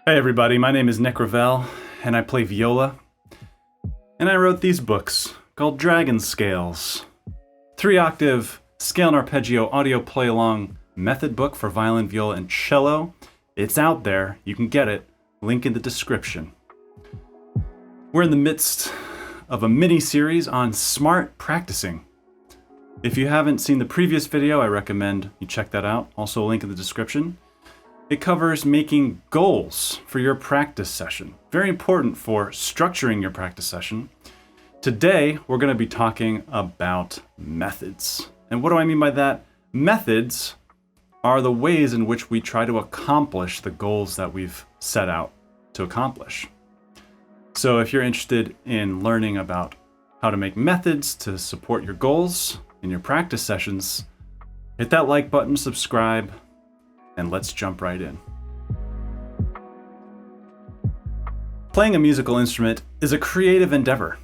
Hey everybody, my name is Nick Ravel, and I play viola. And I wrote these books called DragonScales. 3-octave scale and arpeggio audio play-along method book for violin, viola, and cello. It's out there, you can get it, link in the description. We're in the midst of a mini-series on smart practicing. If you haven't seen the previous video, I recommend you check that out, also a link in the description. It covers making goals for your practice session. Very important for structuring your practice session. Today, we're going to be talking about methods. And what do I mean by that? Methods are the ways in which we try to accomplish the goals that we've set out to accomplish. So if you're interested in learning about how to make methods to support your goals in your practice sessions, hit that like button, subscribe, and let's jump right in. Playing a musical instrument is a creative endeavor.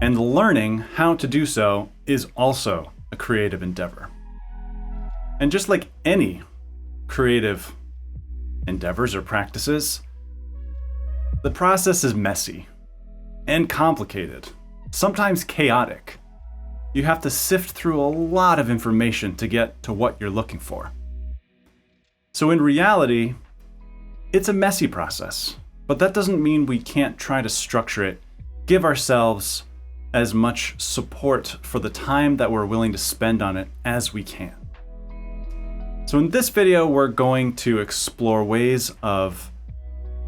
And learning how to do so is also a creative endeavor. And just like any creative endeavors or practices, the process is messy and complicated, sometimes chaotic. You have to sift through a lot of information to get to what you're looking for. So in reality, it's a messy process, but that doesn't mean we can't try to structure it, give ourselves as much support for the time that we're willing to spend on it as we can. So in this video, we're going to explore ways of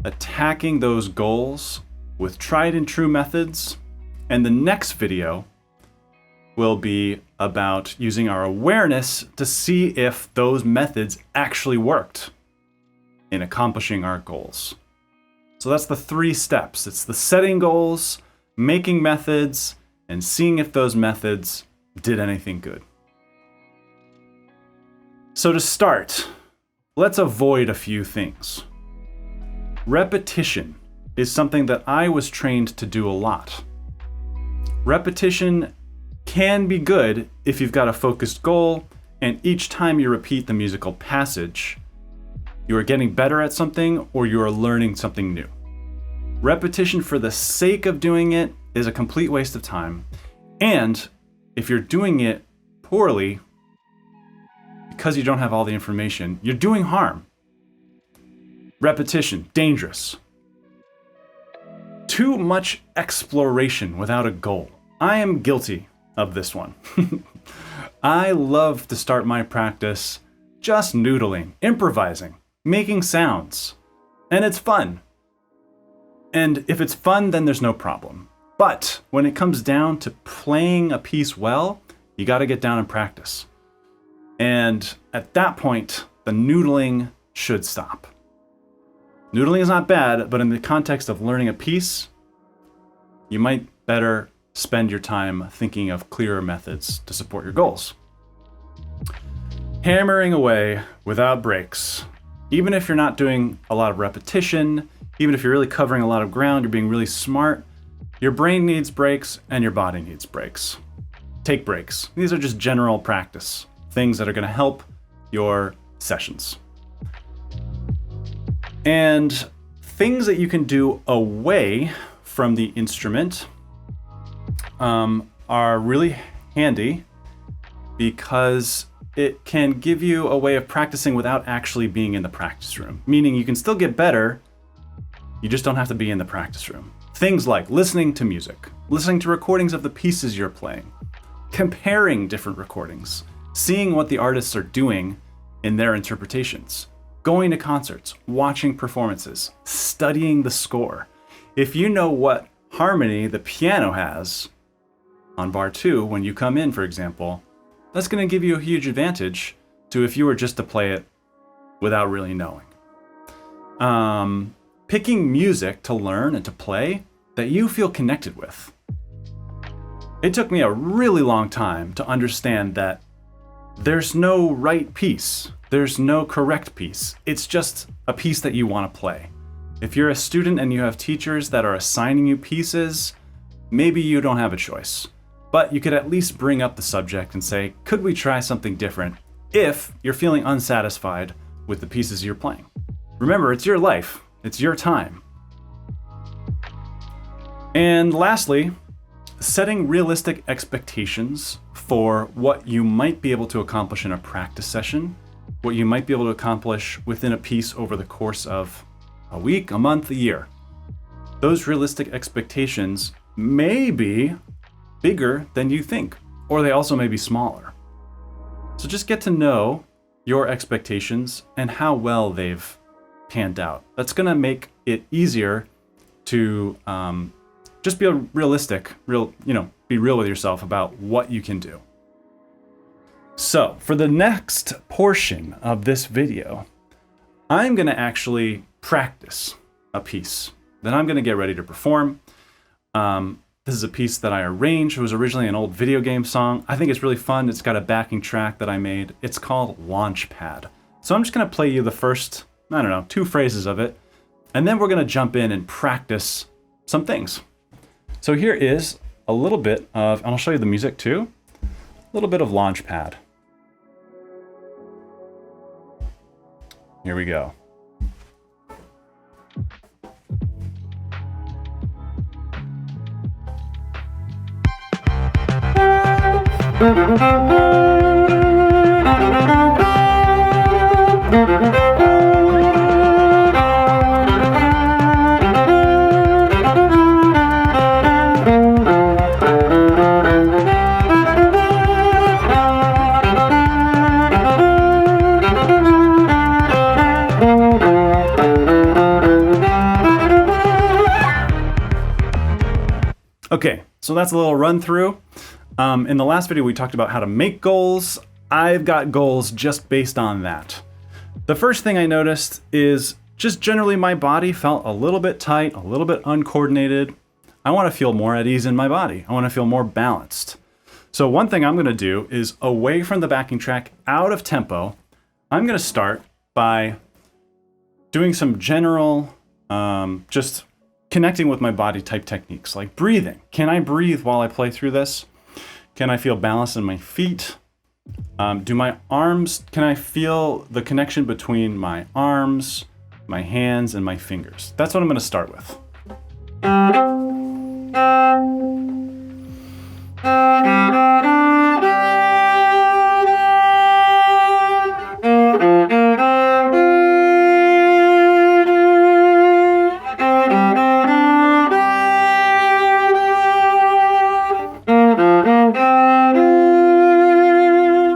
attacking those goals with tried and true methods, and the next video will be about using our awareness to see if those methods actually worked in accomplishing our goals. So that's the 3 steps. It's the setting goals, making methods, and seeing if those methods did anything good. So to start, let's avoid a few things. Repetition is something that I was trained to do a lot. Repetition can be good if you've got a focused goal, and each time you repeat the musical passage, you are getting better at something or you are learning something new. Repetition for the sake of doing it is a complete waste of time, and if you're doing it poorly because you don't have all the information, you're doing harm. Repetition, dangerous. Too much exploration without a goal. I am guilty of this one. I love to start my practice just noodling, improvising, making sounds, and it's fun. And if it's fun, then there's no problem. But when it comes down to playing a piece well, you got to get down and practice. And at that point, the noodling should stop. Noodling is not bad, but in the context of learning a piece, you might better spend your time thinking of clearer methods to support your goals. Hammering away without breaks. Even if you're not doing a lot of repetition, even if you're really covering a lot of ground, you're being really smart, your brain needs breaks and your body needs breaks. Take breaks. These are just general practice, things that are going to help your sessions. And things that you can do away from the instrument are really handy because it can give you a way of practicing without actually being in the practice room. Meaning you can still get better, you just don't have to be in the practice room. Things like listening to music, listening to recordings of the pieces you're playing, comparing different recordings, seeing what the artists are doing in their interpretations, going to concerts, watching performances, studying the score. If you know what harmony the piano has on bar 2 when you come in, for example, that's going to give you a huge advantage to if you were just to play it without really knowing. Picking music to learn and to play that you feel connected with. It took me a really long time to understand that there's no right piece. There's no correct piece. It's just a piece that you want to play. If you're a student and you have teachers that are assigning you pieces, maybe you don't have a choice. But you could at least bring up the subject and say, could we try something different if you're feeling unsatisfied with the pieces you're playing? Remember, it's your life. It's your time. And lastly, setting realistic expectations for what you might be able to accomplish in a practice session, what you might be able to accomplish within a piece over the course of a week, a month, a year. Those realistic expectations may be bigger than you think, or they also may be smaller. So just get to know your expectations and how well they've panned out. That's gonna make it easier to just be realistic, be real with yourself about what you can do. So for the next portion of this video, I'm gonna actually practice a piece that I'm gonna get ready to perform. This is a piece that I arranged. It was originally an old video game song. I think it's really fun. It's got a backing track that I made. It's called Launchpad. So I'm just gonna play you the first, 2 phrases of it, and then we're gonna jump in and practice some things. So here is a little bit of, and I'll show you the music too, a little bit of Launchpad. Here we go. Okay, so that's a little run through. In the last video, we talked about how to make goals. I've got goals just based on that. The first thing I noticed is just generally my body felt a little bit tight, a little bit uncoordinated. I want to feel more at ease in my body. I want to feel more balanced. So one thing I'm going to do is away from the backing track, out of tempo, I'm going to start by doing some general, just connecting with my body type techniques, like breathing. Can I breathe while I play through this? Can I feel balance in my feet? Do my arms, can I feel the connection between my arms, my hands, and my fingers? That's what I'm gonna start with.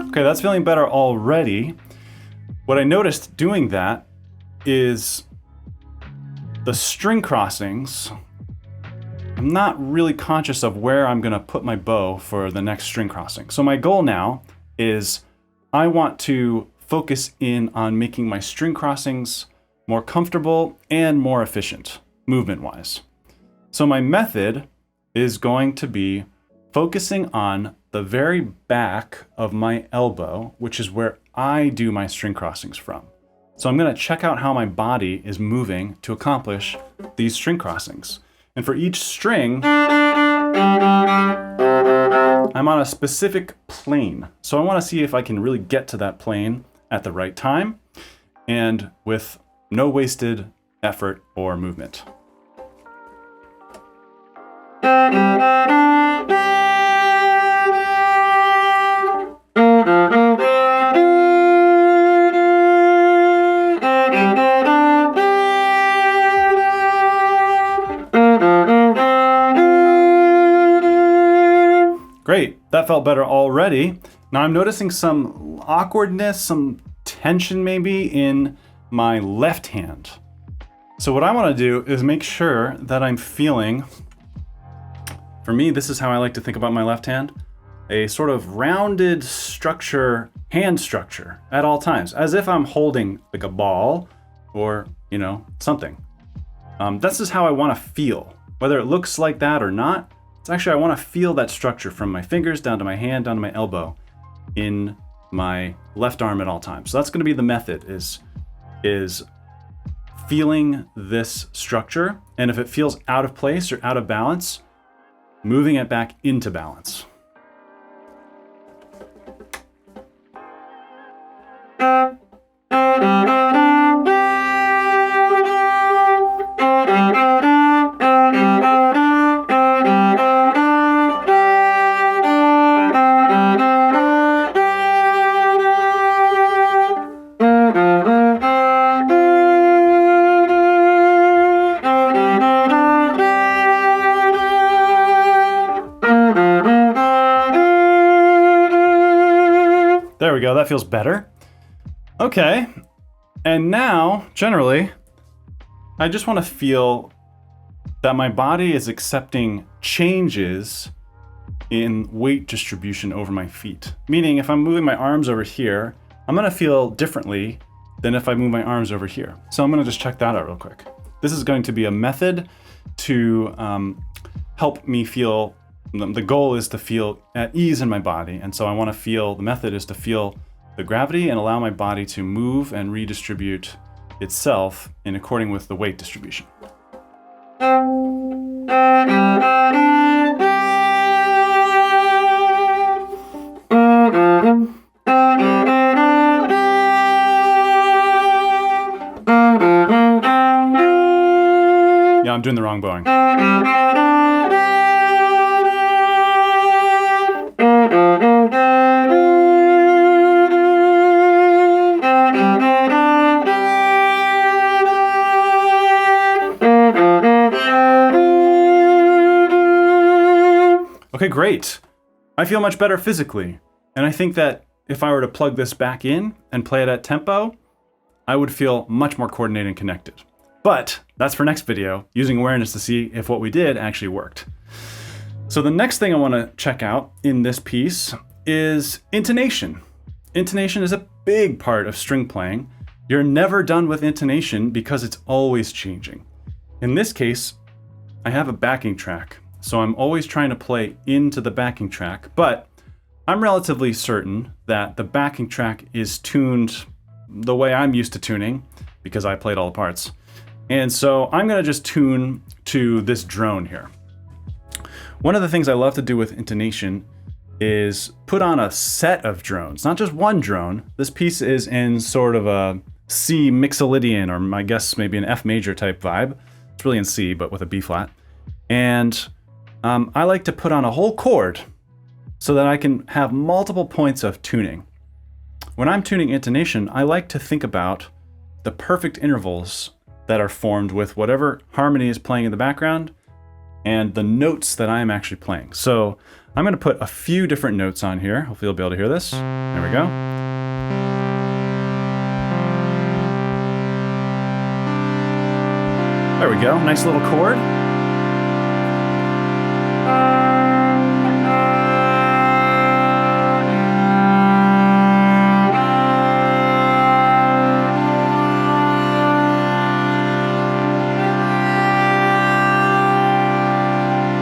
Okay, that's feeling better already. What I noticed doing that is the string crossings. I'm not really conscious of where I'm gonna put my bow for the next string crossing. So my goal now is I want to focus in on making my string crossings more comfortable and more efficient, movement-wise. So my method is going to be focusing on the very back of my elbow, which is where I do my string crossings from. So I'm gonna check out how my body is moving to accomplish these string crossings. And for each string, I'm on a specific plane. So I wanna see if I can really get to that plane at the right time and with no wasted effort or movement. Great, that felt better already. Now I'm noticing some awkwardness, some tension maybe in my left hand. So what I want to do is make sure that I'm feeling, for me, this is how I like to think about my left hand, a sort of rounded structure, hand structure at all times, as if I'm holding like a ball or, something. This is how I want to feel. Whether it looks like that or not, it's actually, I want to feel that structure from my fingers down to my hand, down to my elbow in my left arm at all times. So that's going to be the method, is feeling this structure. And if it feels out of place or out of balance, moving it back into balance. go, that feels better. Okay, and now, generally, I just want to feel that my body is accepting changes in weight distribution over my feet. Meaning, if I'm moving my arms over here, I'm gonna feel differently than if I move my arms over here. So I'm gonna just check that out real quick. This is going to be a method to help me feel, the goal is to feel at ease in my body. And so I wanna feel, the method is to feel the gravity and allow my body to move and redistribute itself in according with the weight distribution. Yeah, I'm doing the wrong bowing. Okay, great. I feel much better physically. And I think that if I were to plug this back in and play it at tempo, I would feel much more coordinated and connected. But that's for next video, using awareness to see if what we did actually worked. So the next thing I want to check out in this piece is intonation. Intonation is a big part of string playing. You're never done with intonation because it's always changing. In this case, I have a backing track. So I'm always trying to play into the backing track, but I'm relatively certain that the backing track is tuned the way I'm used to tuning because I played all the parts. And so I'm gonna just tune to this drone here. One of the things I love to do with intonation is put on a set of drones, not just one drone. This piece is in sort of a C mixolydian, or I guess maybe an F major type vibe. It's really in C, but with a B flat. And I like to put on a whole chord so that I can have multiple points of tuning. When I'm tuning intonation, I like to think about the perfect intervals that are formed with whatever harmony is playing in the background and the notes that I'm actually playing. So I'm gonna put a few different notes on here. Hopefully you'll be able to hear this. There we go. There we go, nice little chord.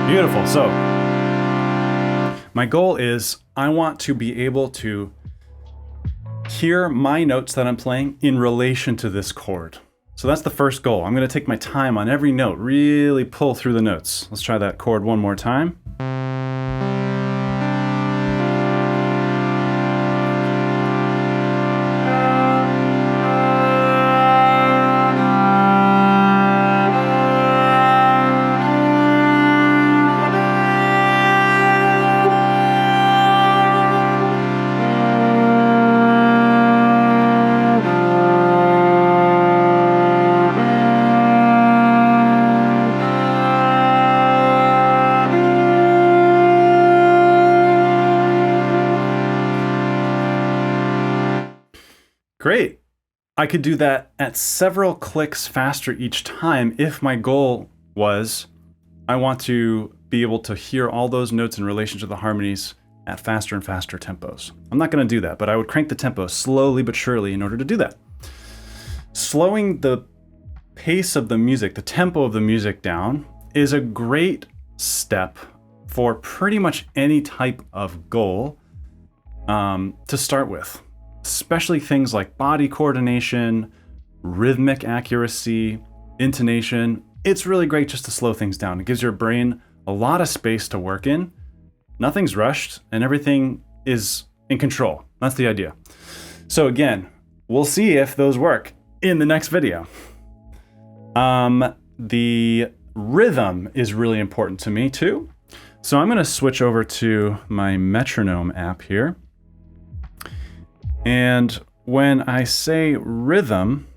Beautiful. So my goal is I want to be able to hear my notes that I'm playing in relation to this chord. So that's the first goal. I'm going to take my time on every note, really pull through the notes. Let's try that chord one more time. Great. I could do that at several clicks faster each time if my goal was I want to be able to hear all those notes in relation to the harmonies at faster and faster tempos. I'm not going to do that, but I would crank the tempo slowly but surely in order to do that. Slowing the pace of the music, the tempo of the music down is a great step for pretty much any type of goal to start with. Especially things like body coordination, rhythmic accuracy, intonation. It's really great just to slow things down. It gives your brain a lot of space to work in. Nothing's rushed and everything is in control. That's the idea. So again, we'll see if those work in the next video. The rhythm is really important to me too. So I'm gonna switch over to my metronome app here. And when I say rhythm,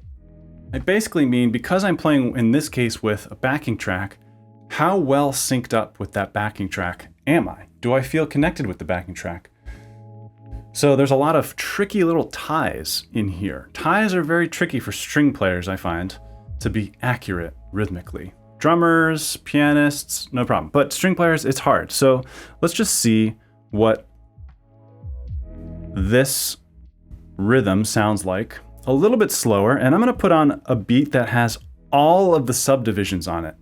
I basically mean, because I'm playing in this case with a backing track, how well synced up with that backing track am I? Do I feel connected with the backing track? So there's a lot of tricky little ties in here. Ties are very tricky for string players, I find, to be accurate rhythmically. Drummers, pianists, no problem. But string players, it's hard. So let's just see what this rhythm sounds like. A little bit slower, and I'm gonna put on a beat that has all of the subdivisions on it.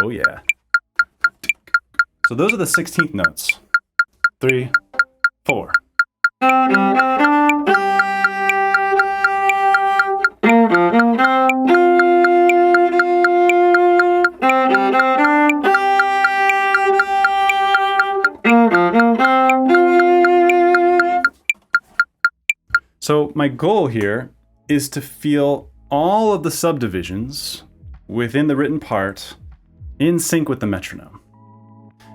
Oh yeah. So those are the 16th notes. 3, 4. So my goal here is to feel all of the subdivisions within the written part in sync with the metronome.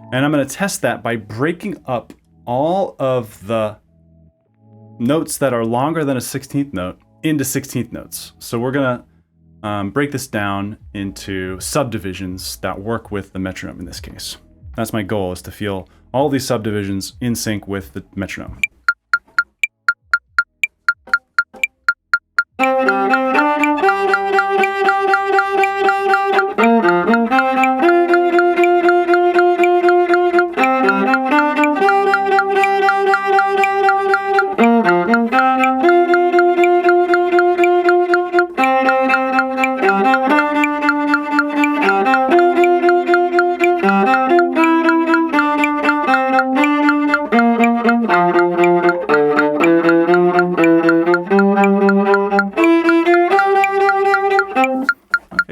And I'm going to test that by breaking up all of the notes that are longer than a 16th note into 16th notes. So we're going to break this down into subdivisions that work with the metronome in this case. That's my goal, is to feel all these subdivisions in sync with the metronome.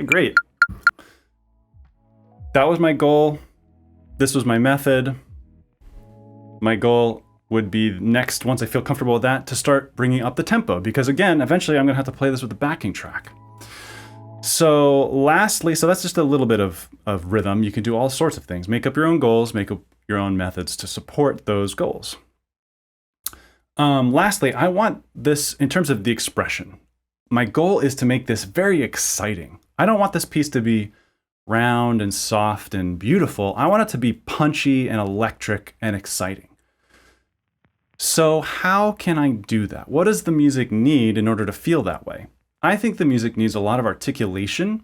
Great. That was my goal. This was my method. My goal would be next, once I feel comfortable with that, to start bringing up the tempo, because again, eventually I'm gonna have to play this with the backing track. So lastly, so that's just a little bit of rhythm. You can do all sorts of things. Make up your own goals, make up your own methods to support those goals. Lastly, I want this, in terms of the expression, my goal is to make this very exciting. I don't want this piece to be round and soft and beautiful. I want it to be punchy and electric and exciting. So how can I do that? What does the music need in order to feel that way? I think the music needs a lot of articulation.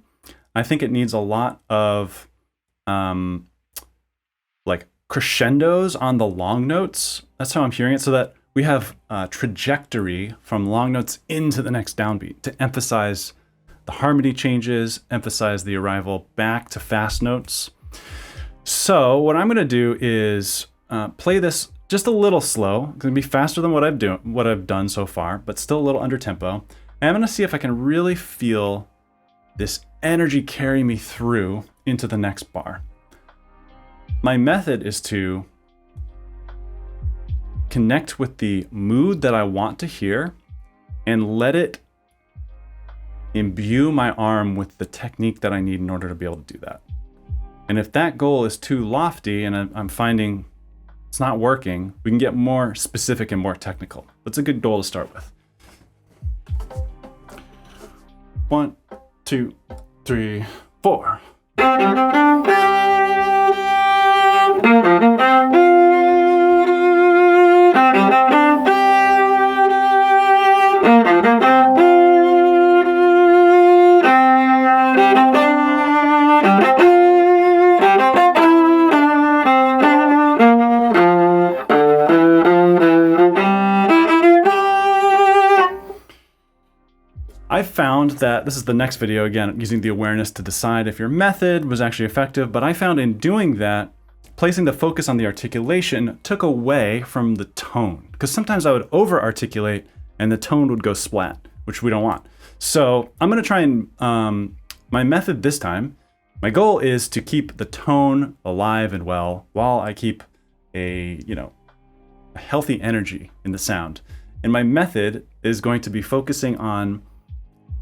I think it needs a lot of like crescendos on the long notes. That's how I'm hearing it, so that we have a trajectory from long notes into the next downbeat to emphasize the harmony changes, emphasize the arrival back to fast notes. So what I'm gonna do is play this just a little slow. It's gonna be faster than what I've done so far, but still a little under tempo. And I'm gonna see if I can really feel this energy carry me through into the next bar. My method is to connect with the mood that I want to hear and let it imbue my arm with the technique that I need in order to be able to do that. And if that goal is too lofty and I'm finding it's not working, we can get more specific and more technical. That's a good goal to start with. 1, 2, 3, 4. I found that, this is the next video, again, using the awareness to decide if your method was actually effective, but I found in doing that, placing the focus on the articulation took away from the tone. Because sometimes I would over-articulate and the tone would go splat, which we don't want. So I'm gonna try and, my method this time, my goal is to keep the tone alive and well while I keep a healthy energy in the sound. And my method is going to be focusing on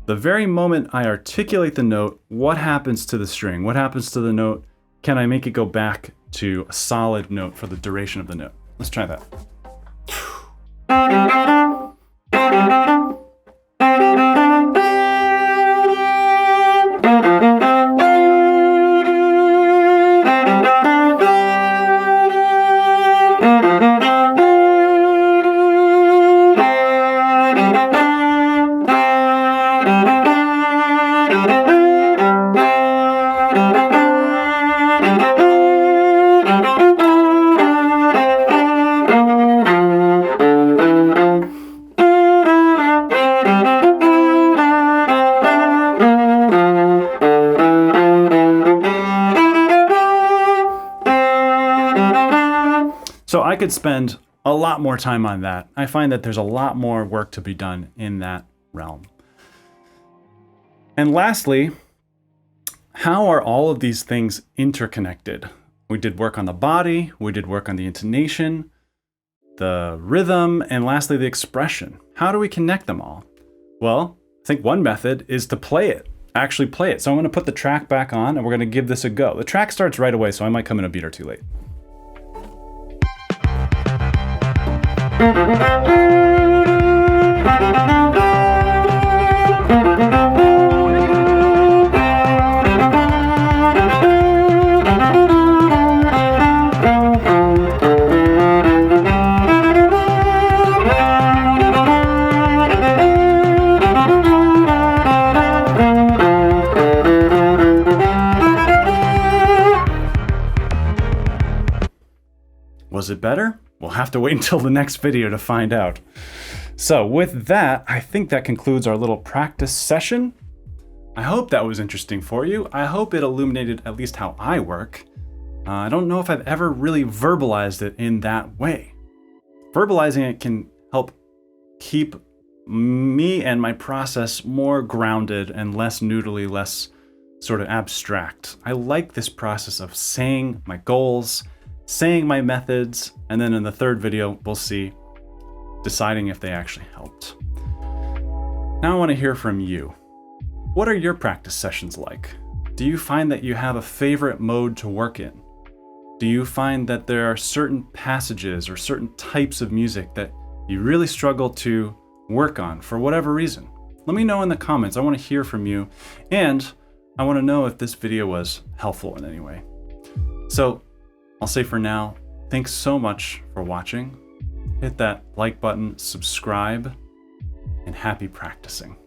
the very moment I articulate the note, what happens to the string? What happens to the note? Can I make it go back to a solid note for the duration of the note? Let's try that. So I could spend a lot more time on that. I find that there's a lot more work to be done in that realm. And lastly, how are all of these things interconnected? We did work on the body, we did work on the intonation, the rhythm, and lastly, the expression. How do we connect them all? Well, I think one method is to play it, actually play it. So I'm going to put the track back on and we're going to give this a go. The track starts right away, so I might come in a beat or two late. Was it better? We'll have to wait until the next video to find out. So with that, I think that concludes our little practice session. I hope that was interesting for you. I hope it illuminated at least how I work. I don't know if I've ever really verbalized it in that way. Verbalizing it can help keep me and my process more grounded and less noodly, less sort of abstract. I like this process of saying my goals, saying my methods, and then in the third video, we'll see deciding if they actually helped. Now I want to hear from you. What are your practice sessions like? Do you find that you have a favorite mode to work in? Do you find that there are certain passages or certain types of music that you really struggle to work on for whatever reason? Let me know in the comments. I want to hear from you, and I want to know if this video was helpful in any way. So I'll say for now, thanks so much for watching. Hit that like button, subscribe, and happy practicing.